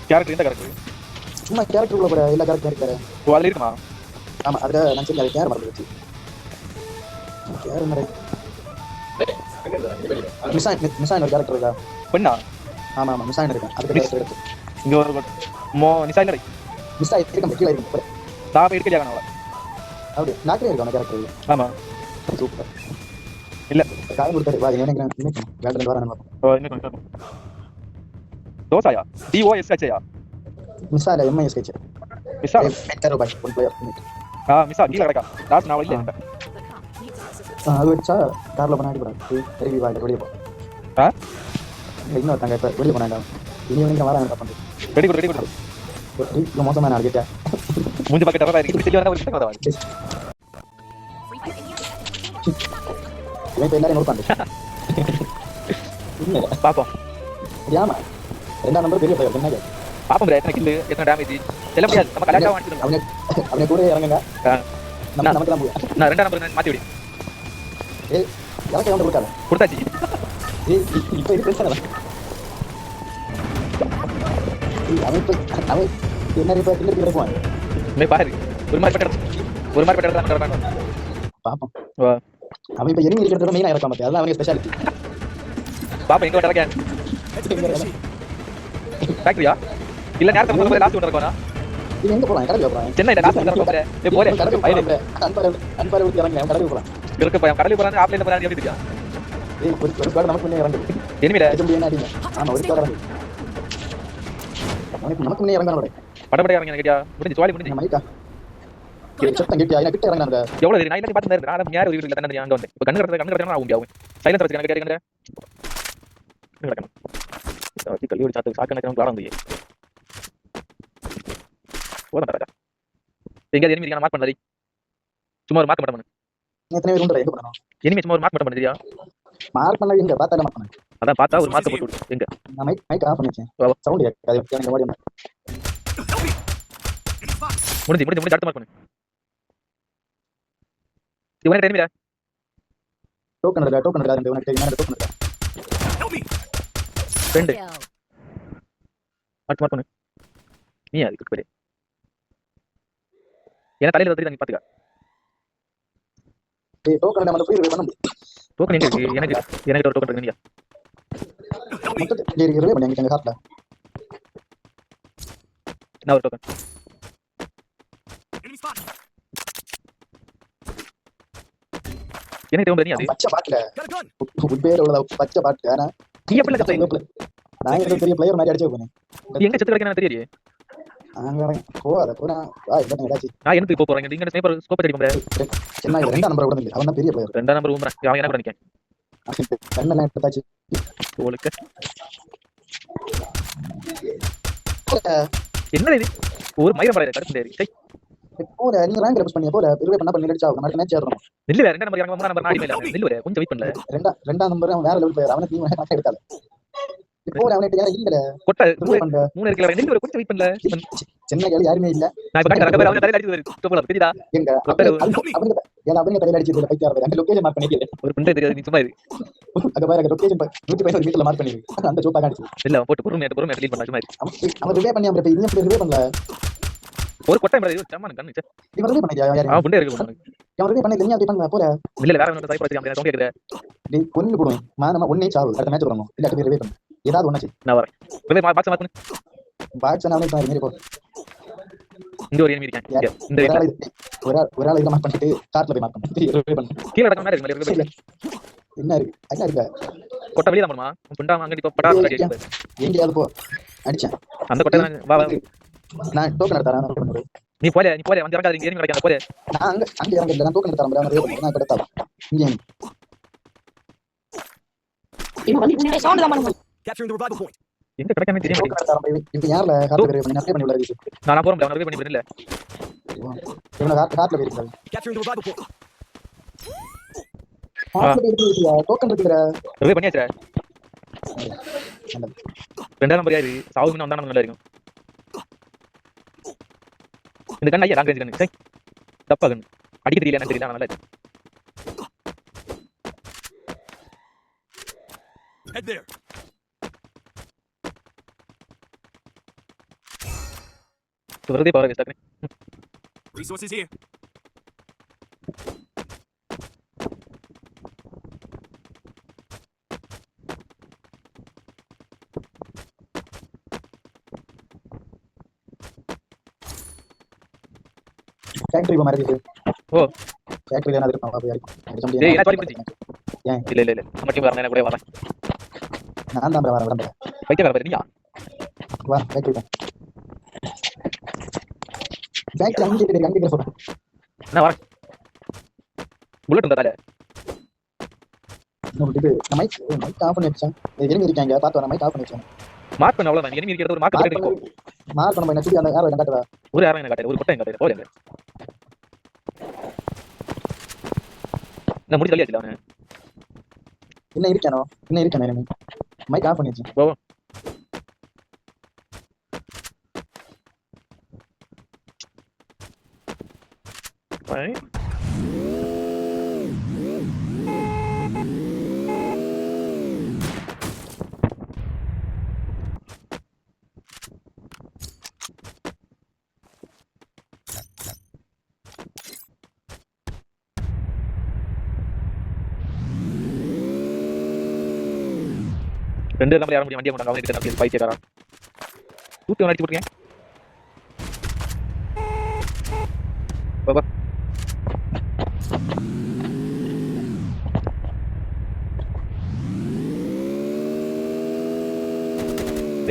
Character எந்த character? சும்மா character உள்ள போற எல்லா கேரக்டர். ஓ அதுல இருக்குமா? ஆமா அதுல நான் சரி அது கேர் மறந்து வச்சு. கேர் என்ன? மிசான் ஒரு கேரக்டர் இருக்கா? பெண்ணா? ஆமா ஆமா மிசான் இருக்கா. அதுக்கு கேரக்டர் எடுத்து. இங்க ஒரு நிசா இல்ல. மிசா இருக்க கீழ இருக்கு. நான் போய் எடுக்கலையா அவள? அப்படியே நாக்கே இருக்கா கேரக்டர். ஆமா. சூப்பர். இல்ல காய் கொடுத்தாரு வா நினைக்கிறேன் இன்னைக்கு வேற வாரம் நம்ம. ஓ இன்னும் கொஞ்சம். தோசாயா? DOSHயா? மிசால MISH. மிசா மெட்டர் பாய் ஒன் பிளேயர். மிசா கீழ கிடக்கா. லாஸ்ட் நான் இல்ல. அது வச்சா கார்ல பண்ணாடி போறான். ரிவ்யூ வாங்க வெளிய போ. இன்னொரு தங்க இப்ப வெளிய போனாங்க. இனி வந்து வராங்க என்ன பண்றது? ரெடி கொடு. ஒரு மோசமான ஆள் கேட்டா. மூஞ்சி பக்கெட் வரதா இருக்கு. இப்படி வந்தா ஒரு கிட்ட வரதா. இவன் எல்லாரும் நோட் பண்ணு. இல்ல பாப்போம். யாமா ரெண்டாம் நம்பர் பெரிய பிளேயர் என்னங்க? பாப்போம் பிரே எத்தனை கில் எத்தனை டேமேஜ் எல்லாம் முடியாது. நம்ம கரெக்ட்டா வாங்கிடுங்க. அவனே கூட இறங்குங்க. நமக்கு தான் போய். நான் ரெண்டாம் நம்பர் மாத்தி விடு. ஏய் எனக்கு வந்து கொடுத்தாச்சு. ஏய் இப்போ இது பிரச்சனை இல்ல. அவன் என்ன ரிப்பேர் கிளறி கிடக்குவான். மே பாரு ஒரு மாதிரி பட்டற நடறாங்க. பாப்போம். அவன் இப்ப எனிமி இருக்கிறத மெயினா இறக்க மாட்டே. அதான் அவனுக்கு ஸ்பெஷாலிட்டி. பாப்பா எங்க வரங்க? ஃபேக்டரியா? இல்ல நேரத்துல போற லாஸ்ட் ஒன் இருக்கோனா? நீ எங்க போலாம்? கடலுக்கு போலாம். சென்னைல லாஸ்ட் ஒன் இருக்கோம். ஏய் போறே. கடலுக்கு போறேன். அன்பார ஊத்தி இறங்க. கடலுக்கு போலாம். இருக்கு பையன் கடலுக்கு போறானே ஆப்லைன்ல போறானே எப்படி இருக்கா? ஏய் ஒரு ஸ்குவாட் நமக்கு முன்னே இறங்கு. எனிமிடா இது என்ன அடிங்க? ஆமா ஒரு ஸ்குவாட் இறங்கு. நமக்கு முன்னே இறங்கணும். படபட இறங்க கேட்டியா? முடிஞ்சு சோலி முடிஞ்சு. மைக்கா. செத்தம் கேட்டியா? நான் கிட்ட இறங்கறாங்க. எவ்வளவு நான் இல்ல பாத்து நேரா நான் யார் ஒரு வீட்ல தண்ணி அங்க வந்து. இப்ப கண்ணு கடத்தற நான் ஆகும். சைலன்ஸ் வச்சு கண்ணு கேட்கறேன். நடக்கணும். இது கல்லூரி சாத்து சாக்க நேரம் வர வந்து. போடா ராஜா. எங்க எனிமி இருக்கான மார்க் பண்ணாதே. சும்மா ஒரு மார்க் மட்டும் பண்ணு. எத்தனை பேர் உண்டற எங்க போறோம்? எனிமி சும்மா ஒரு மார்க் மட்டும் பண்ணியா? மார்க் பண்ணல எங்க பார்த்தால மார்க் பண்ணு. அதான் பார்த்தா ஒரு மார்க் போட்டு விடு. எங்க? நான் மைக் ஆஃப் பண்ணிச்சேன். சவுண்ட் கேட்காது. எனக்கு ஓடி வந்து. முடிஞ்சு அடுத்த மார்க் பண்ணு. இவனே எனிமிடா. டோக்கன் இருக்கா இந்த உனக்கு என்ன டோக்கன் இருக்கா? ஃப்ரெண்ட். அடுத்த மார்க் பண்ணு. நீ அதுக்கு பேரு. என்ன தலையில வந்து நீ பாத்துக்க. ஏய் டோக்கன் நம்ம போய் பண்ணு. டோக்கன் எங்க இருக்கு? எனக்கு ஒரு டோக்கன் இருக்கு நீயா? மொத்தத்துல ரிவே பண்ணி எங்க காட்ல. நான் ஒரு டோக்கன். எனக்கு தேவை நீ அது. பச்சை பாட்ல. உட்பேர் உள்ள பச்சை பாட்டு. انا நீ எப்படி கத்த? நான் ஒரு பெரிய பிளேயர் மாதிரி அடிச்சு போனேன். நீ எங்க செத்து கிடக்கற எனக்கு தெரியலையே. போடா வா இதெல்லாம் எடாச்சி. நான் எனக்கு போப் போறேன். நீங்க ஸ்னைப்பர் ஸ்கோப் அடிக்க முடியாது. சென்னை ரெண்டாம் நம்பர் கூட இல்ல. அவன் தான் பெரிய பிளேயர். ரெண்டாம் நம்பர் ஊம்பற. அவன் என்ன பண்ணிக்க? கண்ணெல்லாம் எடுத்தாச்சு. ஓலுக்கு. என்ன இது? ஒரு மயிர மலையில கடுப்புடேரி. டேய். போல நீ ரேங்க் ரெப்ஸ் பண்ணியா போல ரிவே பண்ணா பண்ணி அடிச்சா நம்ம மேட்ச் ஏறணும். நில்லு வேற ரெண்டாம் நம்பர் இறங்க மூணாம் நம்பர் நாடி மேல. நில்லு வேற கொஞ்சம் வெயிட் பண்ணல. ரெண்டாம் நம்பர் அவன் வேற லெவல் பிளேயர். அவன டீம் மேட்ச் எடுத்தால. போல அவனே யாரும் இல்ல. கொட்ட மூணு இருக்கல. நில்லு வேற கொஞ்சம் வெயிட் பண்ணல. சென்னையில யாருமே இல்ல. நான் இப்ப கட்ட ரக்க அவன தலையில அடிச்சு வருது. போல தெரியுதா? எங்க அவனுக்கு தலையில அடிச்சு பைத்தியா வருது. அந்த லொகேஷன் மார்க் பண்ணிக்கல. ஒரு பிண்டை தெரியாது நீ சும்மா இரு. அங்க பாரு லொகேஷன் 115 மீட்டர்ல மார்க் பண்ணிருக்கு. அந்த சோப்பா காணிச்சு. இல்ல போட்டு பொறுமையா க்ளீன் பண்ணா சும்மா இரு. அவன் ரிவே பண்ணி அவன் இன்னும் ரிவே பண்ணல. ஒரு கொட்டை மேல சம்மான கண்ணு சே. இவன் ரிவே பண்ணியா யாரு? அவன் பிண்டை இருக்கு உனக்கு. அவன் ரிவே பண்ணி நீ அப்படி பண்ணல போல. இல்ல வேற ஒன்னு சைபர் வச்சு அப்படியே கேக்குற. டேய் கொன்னு போடுவேன். மானமா ஒண்ணே சாவு. அடுத்த மேட்ச் வரணும். இல்ல அப்படியே ரிவே பண்ணு. ஏதாவது ஒண்ணாச்சு. நான் வரேன். ரிவே பாக்ஸ் மார்க் பண்ணு. பாக்ஸ் நானே பாரு நீ போ. இங்க ஒரு எனிமி இருக்கான். இந்த ஒரு ஆள் இத மார்க் பண்ணிட்டு கார்ட்ல போய் மார்க் பண்ணு. ரிவே பண்ணு. கீழ நடக்க மாதிரி இருக்கு. என்ன இருக்கு? கொட்டை வெளிய தான் போணுமா? புண்டா அங்க இப்ப படா கேக்குது. எங்கயாவது போ. அடிச்சேன். அந்த கொட்டை வா வா. நான் டோக்கன் எடுத்தறேன் நான் பண்ணுறேன். நீ போல வந்து இறங்காத இங்க கிடைக்காத போல. நான் அங்க இறங்கல. நான் டோக்கன் எடுத்தறேன். நான் ரிவே நான் எடுத்தா. இங்க இவன் வந்து சவுண்ட் தான் பண்ணுங்க. Capturing the revival point. எங்க கிடைக்காம தெரிய மாட்டேங்குது. இது யார்ல கார்ட்ல ரிவே பண்ணி அப்ளை பண்ணி உள்ளது. நான் போறேன் நான் ரிவே பண்ணி இல்ல. இவன கார்ட்ல போய் இருக்காங்க. Capturing the revival point. Token இருக்குடா. ரிவே பண்ணியாச்சா? ரெண்டாம் நம்பர் யாரு? சாவுக்கு நான் தான் நல்லா இருக்கும். இந்த கண்ணு ஐயா லாங் ரேஞ்ச் கண்ணு. சை. தப்பா கண்ணு. அடிக்க தெரியல எனக்கு தெரியல நல்லா இருக்கு. Head there. வெறுதே பவர் வேஸ்ட் ஆக்குறேன். Resources here. ஃபேக்டரி இப்போ மாதிரி இருக்கு. ஓ ஃபேக்டரியில் என்ன இருக்கும் அப்படி இருக்கும். டேய் என்ன சாரி பிடிச்சி ஏன் இல்ல நம்ம டீம் வரணும், கூட வரேன். நான் தான் வரேன் வரேன் பைத்திய வர நீயா வா ஃபேக்டரி தான். ஃபேக்டரி அங்கே பேர் சொல்கிறேன். நான் வரேன். புல்லட் இருந்தா தால இது மைக் ஆஃப் பண்ணி வச்சேன். எனிமி இருக்காங்க பார்த்து வரேன். மைக் ஆஃப் பண்ணி வச்சேன். மார்க் பண்ண அவ்வளவுதான். எனிமி இருக்கிறது ஒரு மார்க் பண்ணி இருக்கும். மார்க் பண்ண என்ன சொல்லி அந்த யாரோ என்ன காட்டுறா. ஒரு யாரும் என்ன காட்டுது, ஒரு கொட்டை எங்க காட்டுது. போறேங்க நான் முடி தள்ளியாச்சுல அவன். இன்னும் இருக்கானோ எனிமி. மைக் ஆஃப் பண்ணி வச்சேன். போ பை ரெண்டு நம்ம யாரும் முடியும் வண்டியை கொண்டாங்க. அவன் கிட்ட நான் பைத்தியக்காரா தூத்தி அடிச்சு போட்டுருக்கேன். பாபா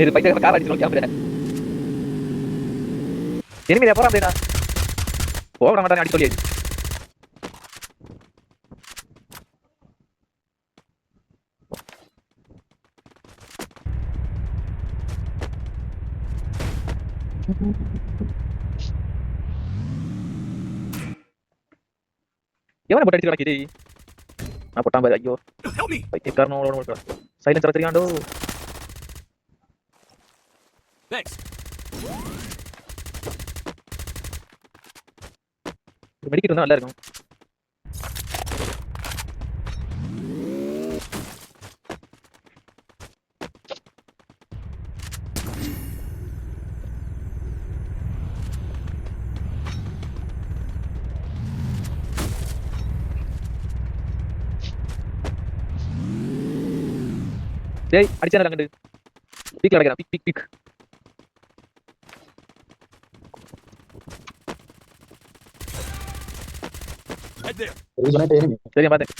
இது பைத்தியக்கார கார் அடிச்சு கேமரா எனிமி போறான். அப்படின்னா போக மாட்டானே அடி சொல்லியாச்சு. எவனை போட்டு அடிச்சு கிடக்குது? நான் போட்டான் பாரு. ஐயோ Help me. பைத்தியக்காரனோட சைலன்சர் தெரியாண்டோ. Thanks. மெடிக்கிட்டு இருந்தா நல்லா இருக்கும். டேய் அடிச்சானே கண்டு பீக்ல அடிக்கிறான். Peak Head there. இது சொன்ன எனிமி. சரியா பாத்து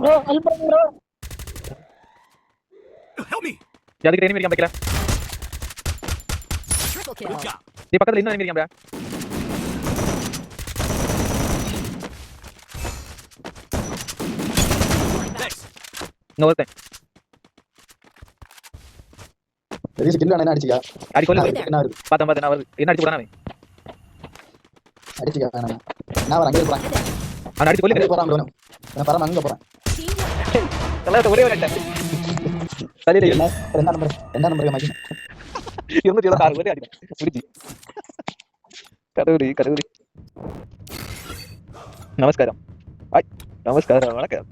ப்ரோ ஹெல்ப் பண்ணுங்க ப்ரோ. Help me. அதுக்கு எனிமி இருக்கான். வைக்கல Good job. நீ பக்கத்துல இன்னும் எனிமி இருக்கான். Thanks. இங்க ஒருத்தன் பெரிய ஸ்கில் என்ன அடிச்சியா? அடி சொல்லு. என்ன இருக்கு? பாத்தேன் நான் வருது. என்ன அடிச்சு போறானே அவன். அடிச்சியா நான் வரேன். அங்கே போறேன். அவன் அடிச்சு அங்கே கொல்லுங்க. போறான் ப்ரோ. நான் பரம அங்க போறேன். எல்லாம் ஒரே ஒரு அட்டை. சரி என்ன ரெண்டாம் நம்பர் மாட்டேன். 226 ஒரே அடி. முடிஞ்சி. கடவுளே. நமஸ்காரம். நமஸ்காரம். வணக்கம்.